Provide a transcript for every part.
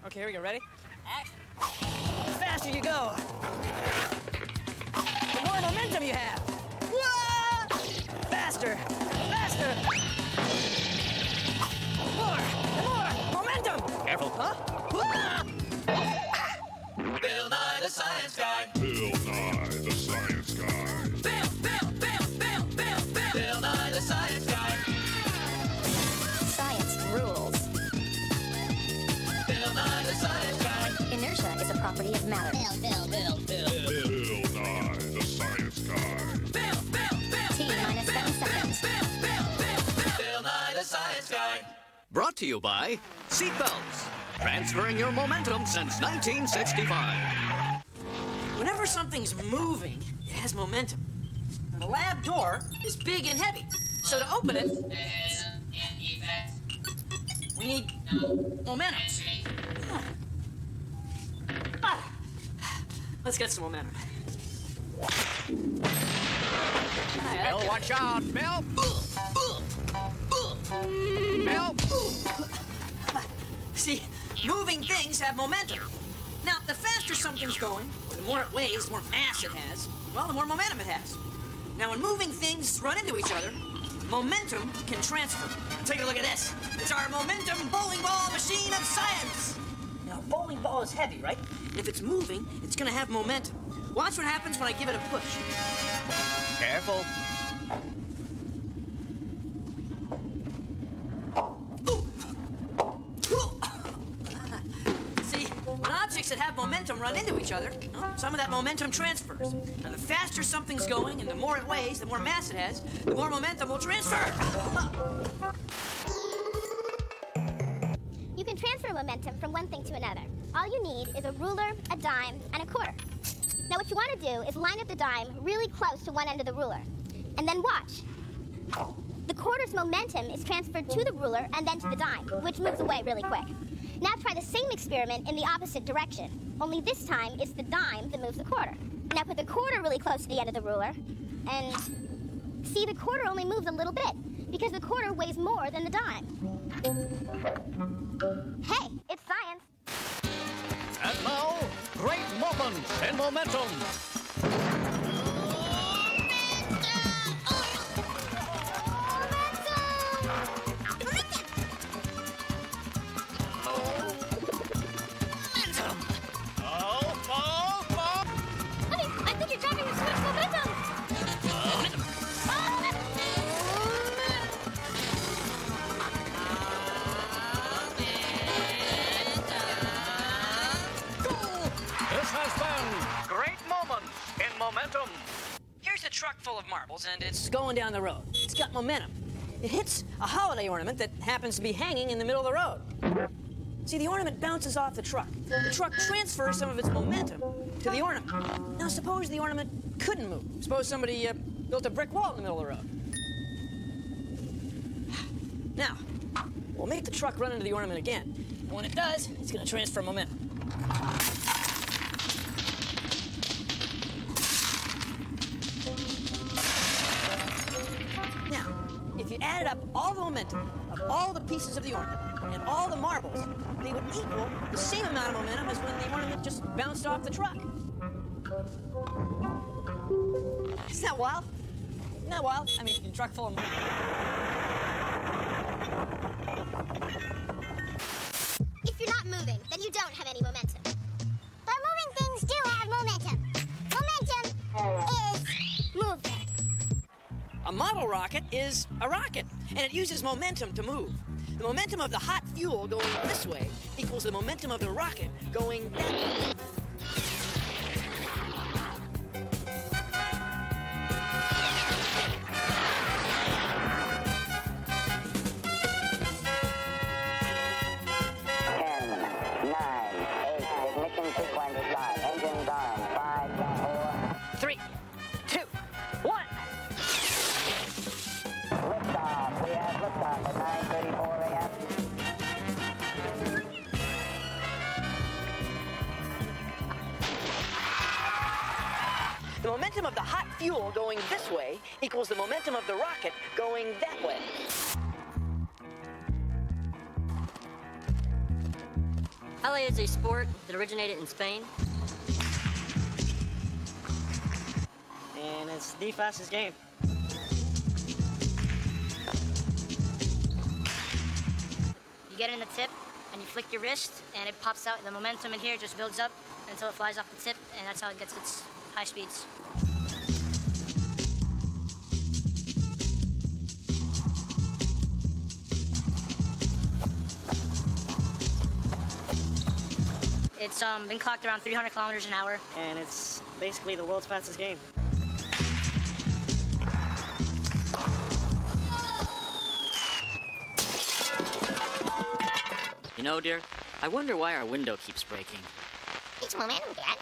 Okay, here we go. Ready? Action. The faster you go, the more momentum you have. Whoa! Faster, faster. More momentum. Careful. Huh? Whoa! Bill Nye the Science Guy. Bill Nye the Science Guy. Bill Nye the Science Guy. Science rules. Bill Nye the Science Guy. Inertia is a property of matter. Bill Nye the Science Guy. T minus 7 seconds. Bill Nye the Science Guy. Brought to you by Seatbelts. Transferring your momentum since 1965. Whenever something's moving, it has momentum. The lab door is big and heavy, so to open it, we need momentum. Let's get some momentum. Bill, watch out, Bill. Bill. See, moving things have momentum. Now, the faster something's going, or the more it weighs, the more mass it has, well, the more momentum it has. Now, when moving things run into each other, momentum can transfer. Take a look at this. It's our momentum bowling ball machine of science. Now, a bowling ball is heavy, right? And if it's moving, it's going to have momentum. Watch what happens when I give it a push. Careful. See, when objects that have momentum run into each other, some of that momentum transfers. Now, the faster something's going and the more it weighs, the more mass it has, the more momentum will transfer. You can transfer momentum from one thing to another. All you need is a ruler, a dime, and a quarter. Now what you want to do is line up the dime really close to one end of the ruler. And then watch. The quarter's momentum is transferred to the ruler and then to the dime, which moves away really quick. Now try the same experiment in the opposite direction. Only this time it's the dime that moves the quarter. Now put the quarter really close to the end of the ruler, and see, the quarter only moves a little bit, because the quarter weighs more than the dime. Hey, it's science. And now, great moments in momentum. I think you're driving with too much momentum. This has been great moments in momentum. Here's a truck full of marbles, and it's going down the road. It's got momentum. It hits a holiday ornament that happens to be hanging in the middle of the road. See, the ornament bounces off the truck. The truck transfers some of its momentum to the ornament. Now, suppose the ornament couldn't move. Suppose somebody built a brick wall in the middle of the road. Now, we'll make the truck run into the ornament again. And when it does, it's going to transfer momentum. Now, if you added up all the momentum of all the pieces of the ornament and all the marbles, they would equal the same amount of momentum as when the ornament just bounced off the truck. Isn't that wild? Isn't that wild? I mean, a truck full of momentum. If you're not moving, then you don't have any momentum. But moving things do have momentum. Momentum is movement. A model rocket is a rocket, and it uses momentum to move. The momentum of the hot fuel going this way equals the momentum of the rocket going that way. Ignition sequence start. Engines on. 5, 4. 3, 2, 1. Liftoff. We have liftoff at 9:34 a.m. The momentum of the hot fuel going this way equals the momentum of the rocket going that way. Ballet is a sport that originated in Spain. And it's the fastest game. You get in the tip, and you flick your wrist, and it pops out, and the momentum in here just builds up until it flies off the tip, and that's how it gets its high speeds. It's been clocked around 300 kilometers an hour, and it's basically the world's fastest game. You know, dear, I wonder why our window keeps breaking. It's momentum, Dad.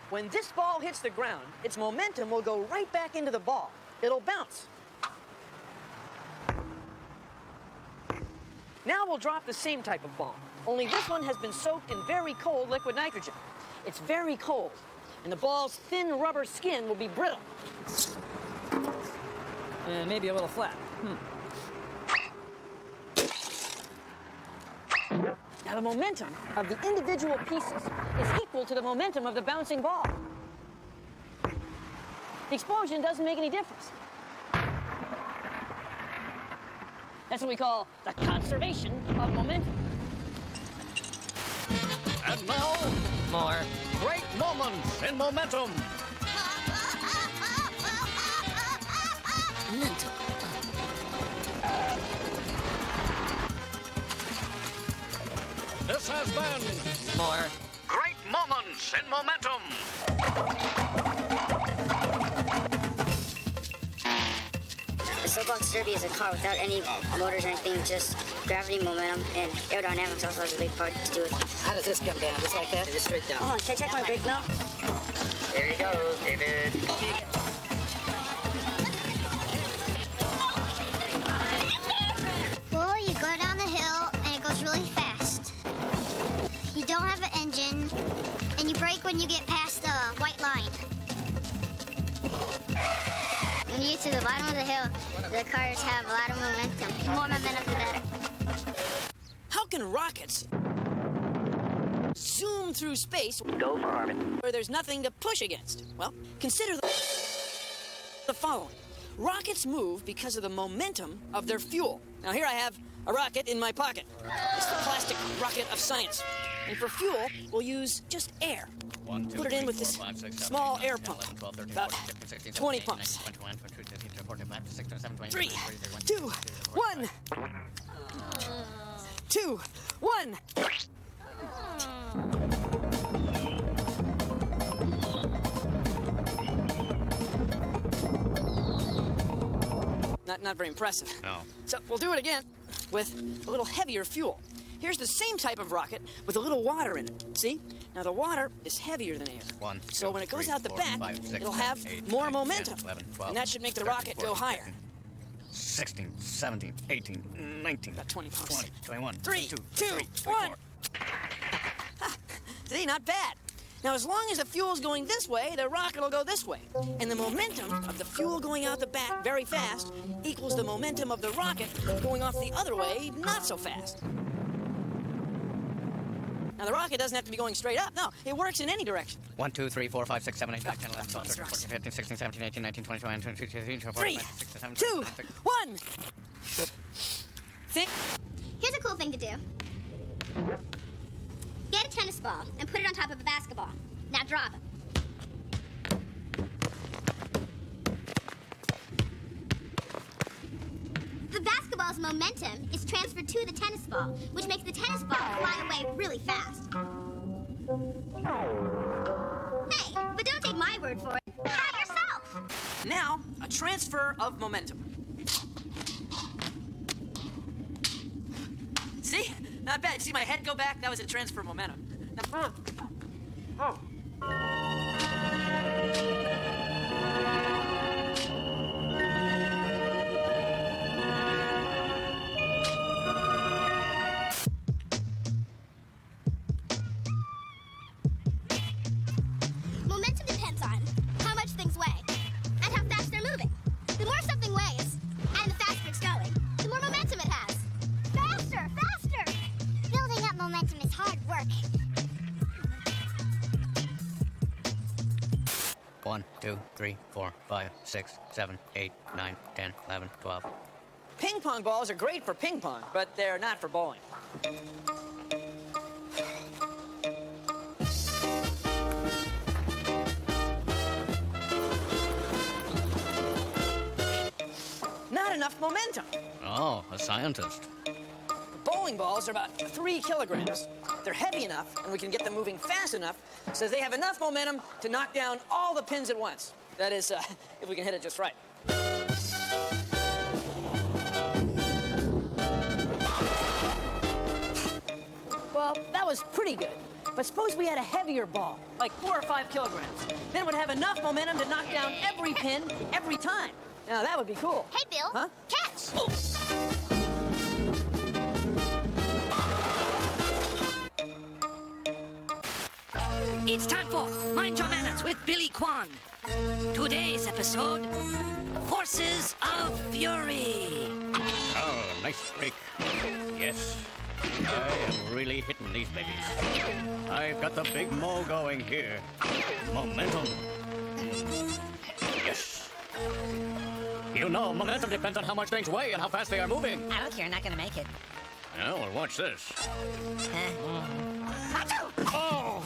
When this ball hits the ground, its momentum will go right back into the ball. It'll bounce. Now we'll drop the same type of ball, only this one has been soaked in very cold liquid nitrogen. It's very cold, and the ball's thin rubber skin will be brittle. And maybe a little flat. Now the momentum of the individual pieces is equal to the momentum of the bouncing ball. The explosion doesn't make any difference. That's what we call the conservation of momentum. And now, More. great moments in momentum. Momentum. This has been More. great moments in momentum. The soapbox derby is a car without any motors or anything, just gravity, momentum, and aerodynamics also has a big part to do with it. How does this come down? Just like that? Just straight down. Oh, can I check my brake now? There he goes, David. Well, you go down the hill and it goes really fast. You don't have an engine, and you brake when you get past the white line. When you get to the bottom of the hill, the cars have a lot of momentum. The more momentum, the better. How can rockets zoom through space Go for orbit. where there's nothing to push against? Well, consider the following. Rockets move because of the momentum of their fuel. Now here I have a rocket in my pocket. It's the plastic rocket of science. And for fuel, we'll use just air. Put it in with this small air pump. About 20 pumps. 3, 2, 1. 2, 1. Not very impressive. No. So we'll do it again with a little heavier fuel. Here's the same type of rocket with a little water in it. See? Now the water is heavier than air. So when it goes out the back, it'll have more momentum. And that should make the rocket go higher. 16, 17, 18, 19, About 20 pumps. 20, 21, 3, 22, 2, 23, 1. See, not bad. Now, as long as the fuel's going this way, the rocket will go this way. And the momentum of the fuel going out the back very fast equals the momentum of the rocket going off the other way not so fast. Now, the rocket doesn't have to be going straight up. No, it works in any direction. 1, 2, 3, 4, 5, 6, 7, 8, 9, 10, 11, 12, 13, 14, 15, 16, 17, 18, 19, 20, 21, 22, 23, 24, 3, 25, 26, 27, 2, 28, 1. Think. Here's a cool thing to do. Get a tennis ball and put it on top of a basketball. Now drop it. The basketball's momentum is transferred to the tennis ball, which makes the tennis ball fly away really fast. Hey, but don't take my word for it. Try yourself. Now, a transfer of momentum. See? Not bad. See my head go back? That was a transfer of momentum. Now, Momentum depends on how much things weigh and how fast they're moving. The more something weighs and the faster it's going, the more momentum it has. Faster, faster! Building up momentum is hard work. work. 1, 2, 3, 4, 5, 6, 7, 8, 9, 10, 11, 12. Ping pong balls are great for ping pong, but they're not for bowling. Not enough momentum. Oh, a scientist. Bowling balls are about 3 kilograms. They're heavy enough, and we can get them moving fast enough so they have enough momentum to knock down all the pins at once. That is, if we can hit it just right. Well, that was pretty good. But suppose we had a heavier ball, like 4 or 5 kilograms. Then it would have enough momentum to knock down every pin every time. Now, that would be cool. Hey, Bill. Huh? Catch! Oh. It's time for Mind Your Manners with Billy Kwan. Today's episode, Forces of Fury. Oh, nice break. Yes. I am really hitting these babies. I've got the big mo going here. Momentum. Yes. You know, momentum depends on how much things weigh and how fast they are moving. I don't care, I'm not gonna make it. Oh, well, watch this. Oh!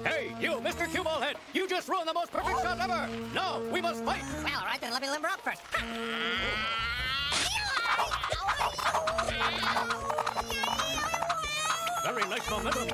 Hey, you, Mr. Cue Ball Head! You just ruined the most perfect shot ever! No, we must fight! Well, all right, then let me limber up first. Very nice momentum.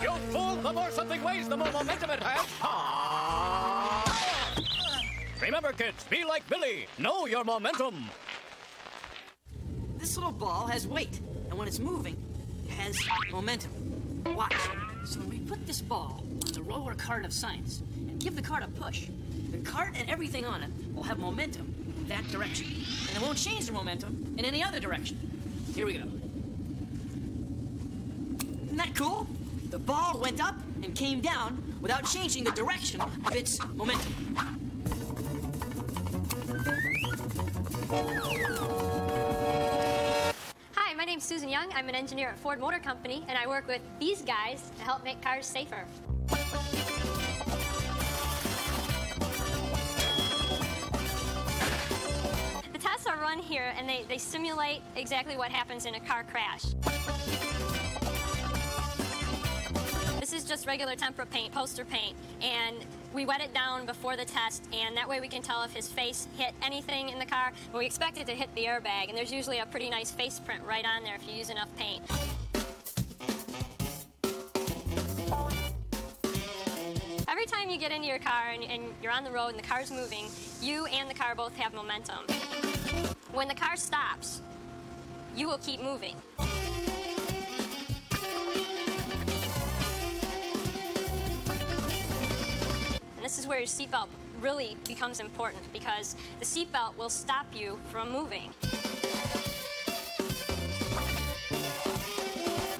You fool! The more something weighs, the more momentum it has. Remember, kids, be like Billy. Know your momentum. This little ball has weight, and when it's moving, it has momentum. Watch. So when we put this ball on the roller cart of science and give the cart a push, the cart and everything on it will have momentum in that direction. And it won't change the momentum in any other direction. Here we go. Isn't that cool? The ball went up and came down without changing the direction of its momentum. Hi, my name's Susan Young. I'm an engineer at Ford Motor Company, and I work with these guys to help make cars safer. The tests are run here, and they simulate exactly what happens in a car crash. This is just regular tempera paint, poster paint, and we wet it down before the test, and that way we can tell if his face hit anything in the car. Well, we expect it to hit the airbag, and there's usually a pretty nice face print right on there if you use enough paint. Every time you get into your car and you're on the road and the car's moving, you and the car both have momentum. When the car stops, you will keep moving. And this is where your seatbelt really becomes important, because the seatbelt will stop you from moving.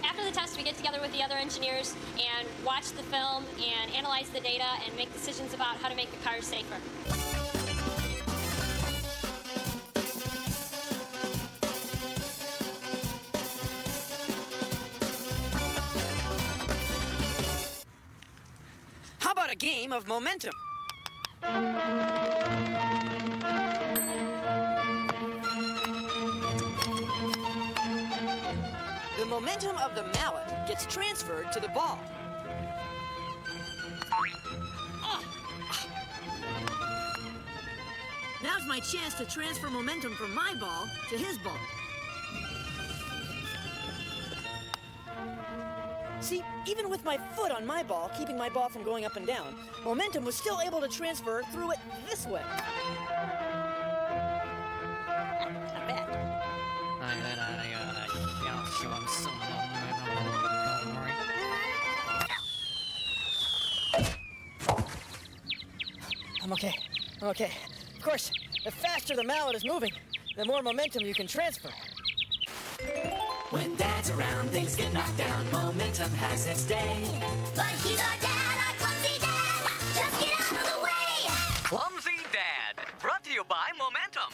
After the test, we get together with the other engineers and watch the film and analyze the data and make decisions about how to make the cars safer. How about a game of momentum? The momentum of the mallet gets transferred to the ball. Now's my chance to transfer momentum from my ball to his ball. See, even with my foot on my ball, keeping my ball from going up and down, momentum was still able to transfer through it this way. Not bad. I'm okay. I'm okay. Of course, the faster the mallet is moving, the more momentum you can transfer. When Dad's around, things get knocked down. Momentum has its day. But he's our dad, our clumsy dad. Just get out of the way. Clumsy Dad, brought to you by Momentum.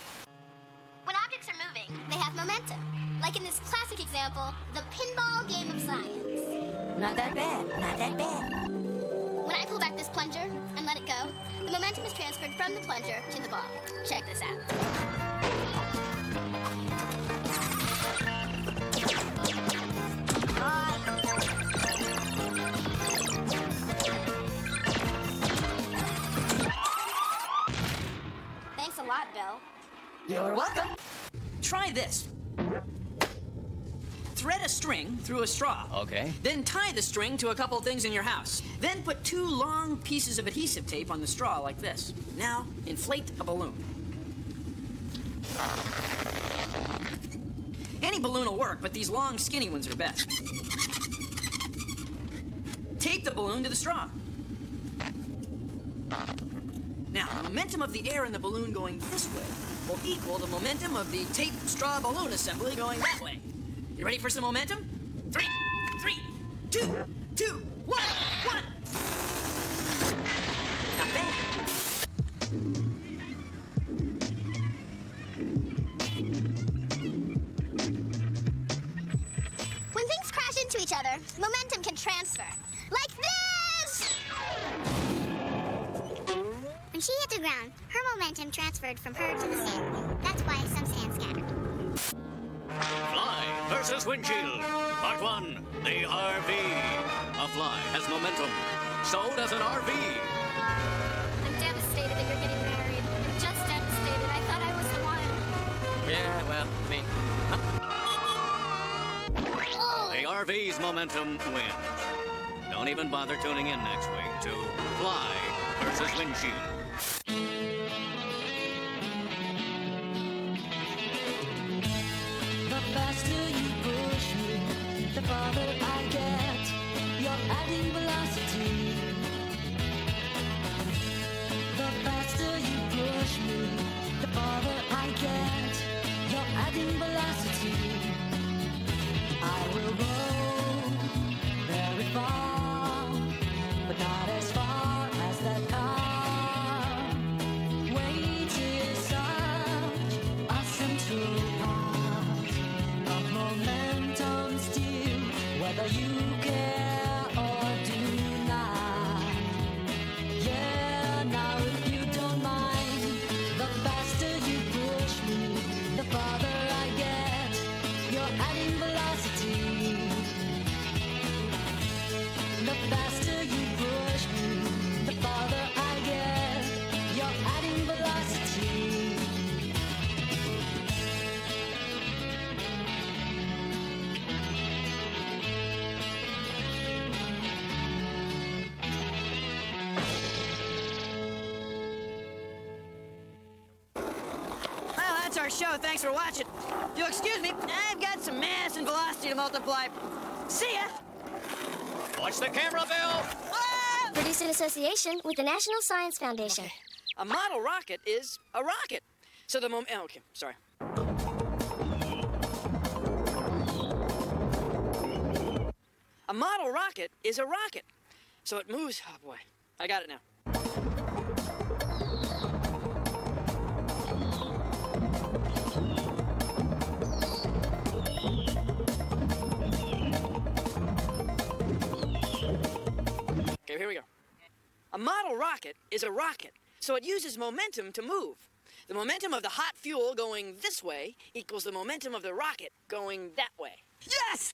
When objects are moving, they have momentum. Like in this classic example, the pinball game of science. Not that bad, not that bad. When I pull back this plunger and let it go, the momentum is transferred from the plunger to the ball. Check this out. Thanks a lot, Bill. You're welcome. Try this. Thread a string through a straw. Okay. Then tie the string to a couple things in your house. Then put 2 long pieces of adhesive tape on the straw like this. Now, inflate a balloon. Any balloon will work, but these long, skinny ones are best. Tape the balloon to the straw. Now, the momentum of the air in the balloon going this way will equal the momentum of the taped straw balloon assembly going that way. You ready for some momentum? 3, 2, 2, 1, 1. Not bad. When things crash into each other, momentum can transfer. Like this! When she hit the ground, her momentum transferred from her to the sand. That's why some sand scattered. Fly versus windshield. Part 1, the RV. A fly has momentum. So does an RV. I'm devastated that you're getting married. I'm just devastated. I thought I was the one. Yeah, well, me. Oh! The RV's momentum wins. Don't even bother tuning in next week to Fly versus Windshield. The faster you push me, the farther I get. You're adding velocity. The faster you push me, the farther I get. You're adding velocity. I will go very far, but not as far as that car. Weight is such a central part of momentum still, whether you care or do not. Yeah, now if you don't mind, the faster you push me, the farther I get. You're adding velocity. The faster you push me, the farther I get. You're adding velocity. Well, that's our show. Thanks for watching. If you'll excuse me, I've got some mass and velocity to multiply. See ya! Watch the camera, Bill. Ah! Produced in association with the National Science Foundation. Okay. A model rocket is a rocket. So the moment... Oh, okay, sorry. A model rocket is a rocket. So it moves... Oh, boy. I got it now. Okay, here we go. A model rocket is a rocket, so it uses momentum to move. The momentum of the hot fuel going this way equals the momentum of the rocket going that way. Yes!